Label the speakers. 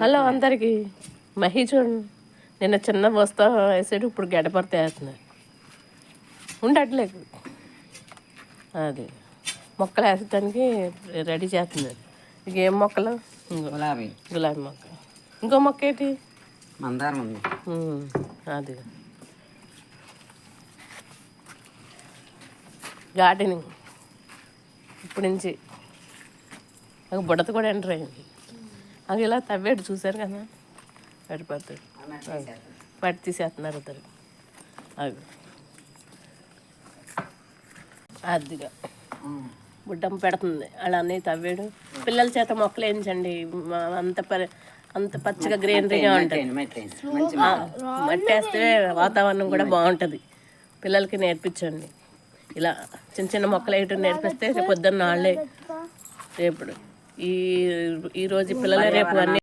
Speaker 1: hello అందరికి మహి చూడండి నిన్న చిన్న బస్తా వేసాడు ఇప్పుడు గడ్డపడితే వేస్తున్నాడు ఉండట్లేదు అది మొక్కలు వేసడానికి రెడీ చేస్తున్నాడు ఇక ఏం మొక్కలు
Speaker 2: గులాబీ
Speaker 1: మొక్క ఇంకో మొక్క ఏంటి
Speaker 2: మందారం ఉంది
Speaker 1: అది గార్డెనింగ్ ఇప్పటి నుంచి బుడత కూడా ఎంటర్ అయింది అది ఇలా తవ్వాడు చూశారు కదా పడిపోతాడు పట్టి తీసేస్తున్నారు ఇద్దరు అది అదిగా బుడ్డమ్మ పెడుతుంది అలా అన్నీ తవ్వాడు పిల్లల చేత మొక్కలు వేయించండి అంత పచ్చగా గ్రీనరీగా ఉంటుంది మట్టేస్తే వాతావరణం కూడా బాగుంటుంది పిల్లలకి నేర్పించండి ఇలా చిన్న చిన్న మొక్కలు వేయటం నేర్పిస్తే రేపు పొద్దున్న వాళ్ళే రేపు ఈరోజు పిల్లలే రేపు అన్నీ